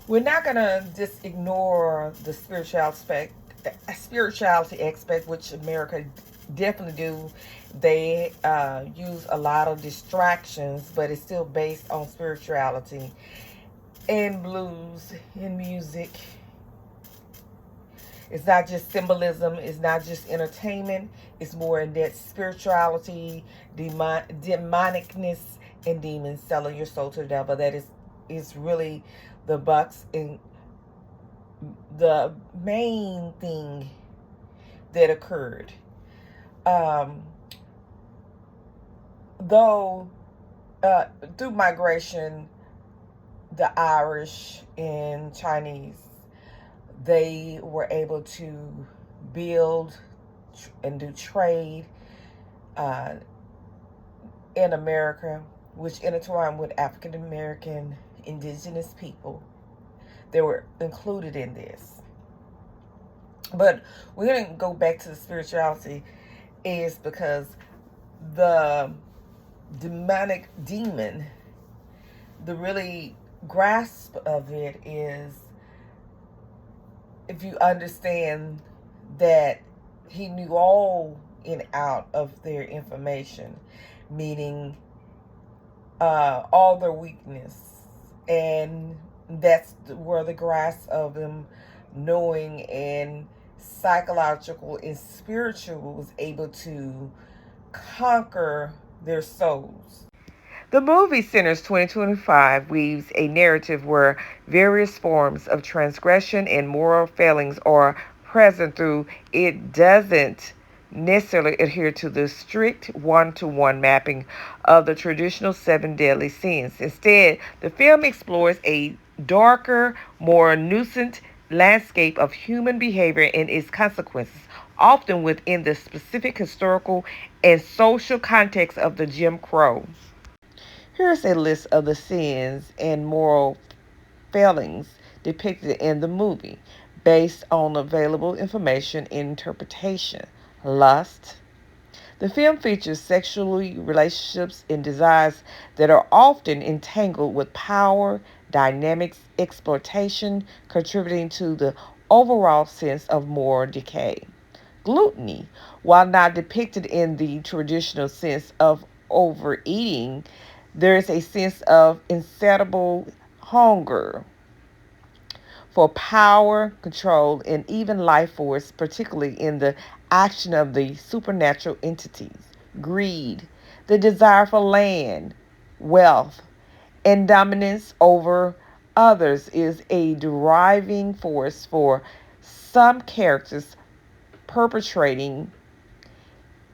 We're not gonna just ignore the spirituality aspect, which America definitely do. They use a lot of distractions, but it's still based on spirituality and blues in music. It's not just symbolism. It's not just entertainment. It's more in that spirituality, demonicness, and demons selling your soul to the devil. That is really the bucks and the main thing that occurred. Um, though through migration, the Irish and Chinese, they were able to build and do trade uh, in America, which intertwined with African American indigenous people. They were included in this. But we're going to go back to the spirituality is because the demonic demon, the really grasp of it is if you understand that he knew all in out of their information, meaning all their weakness, and that's where the grasp of them knowing and psychological and spiritual was able to conquer their souls. The movie Sinners 2025 weaves a narrative where various forms of transgression and moral failings are present through it doesn't necessarily adhere to the strict one-to-one mapping of the traditional seven deadly sins. Instead, the film explores a darker, more nuanced landscape of human behavior and its consequences, often within the specific historical and social context of the Jim Crow. Here's a list of the sins and moral failings depicted in the movie based on available information and interpretation. Lust. The film features sexual relationships and desires that are often entangled with power, dynamics, exploitation, contributing to the overall sense of moral decay. Gluttony, while not depicted in the traditional sense of overeating, there is a sense of insatiable hunger for power, control, and even life force, particularly in the action of the supernatural entities. Greed, the desire for land, wealth, and dominance over others is a driving force for some characters perpetrating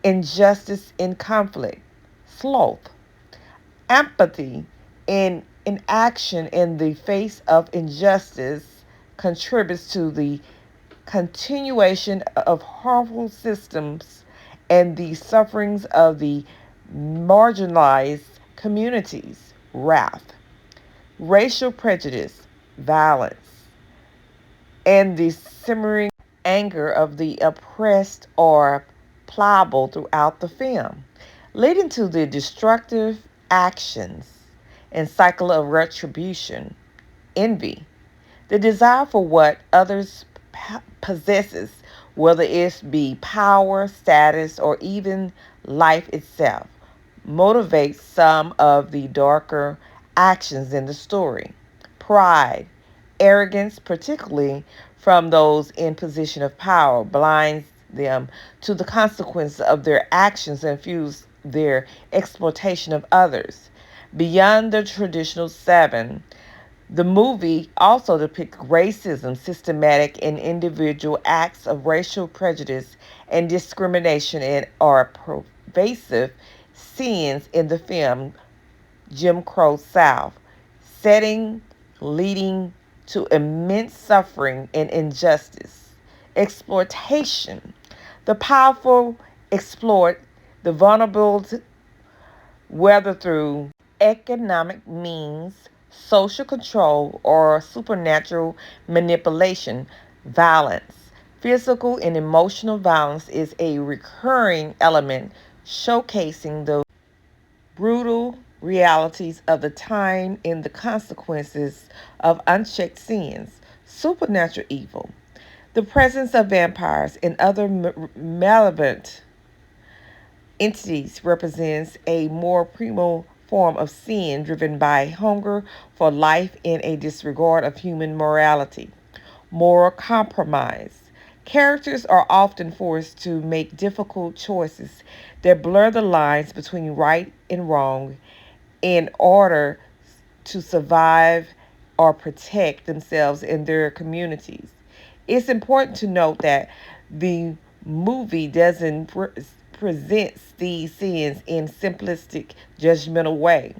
injustice in conflict. Sloth, empathy, and inaction in the face of injustice contributes to the continuation of harmful systems and the sufferings of the marginalized communities. Wrath, racial prejudice, violence, and the simmering anger of the oppressed are pliable throughout the film, leading to the destructive actions and cycle of retribution. Envy, the desire for what others possesses, whether it be power, status, or even life itself, motivates some of the darker actions in the story. Pride, arrogance, particularly from those in position of power, blinds them to the consequences of their actions and fuels their exploitation of others. Beyond the traditional seven, the movie also depicts racism, systematic and individual acts of racial prejudice and discrimination, and are pervasive scenes in the film Jim Crow South, setting leading to immense suffering and injustice. Exploitation. The powerful exploit the vulnerable, whether through economic means, social control, or supernatural manipulation. Violence. Physical and emotional violence is a recurring element showcasing the brutal realities of the time and the consequences of unchecked sins, supernatural evil. The presence of vampires and other malevolent entities represents a more primal form of sin driven by hunger for life and a disregard of human morality. Moral compromise. Characters are often forced to make difficult choices that blur the lines between right and wrong in order to survive or protect themselves and their communities. It's important to note that the movie doesn't present these sins in simplistic, judgmental way.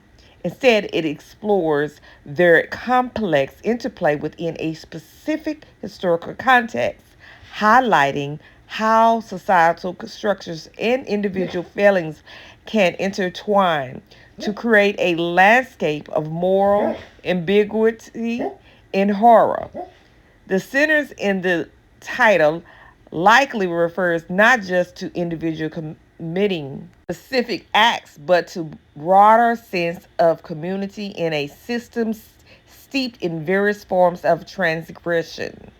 Instead, it explores their complex interplay within a specific historical context, highlighting how societal structures and individual feelings can intertwine to create a landscape of moral ambiguity and horror. The sinners in the title likely refers not just to individual committing specific acts, but to broader sense of community in a system steeped in various forms of transgression.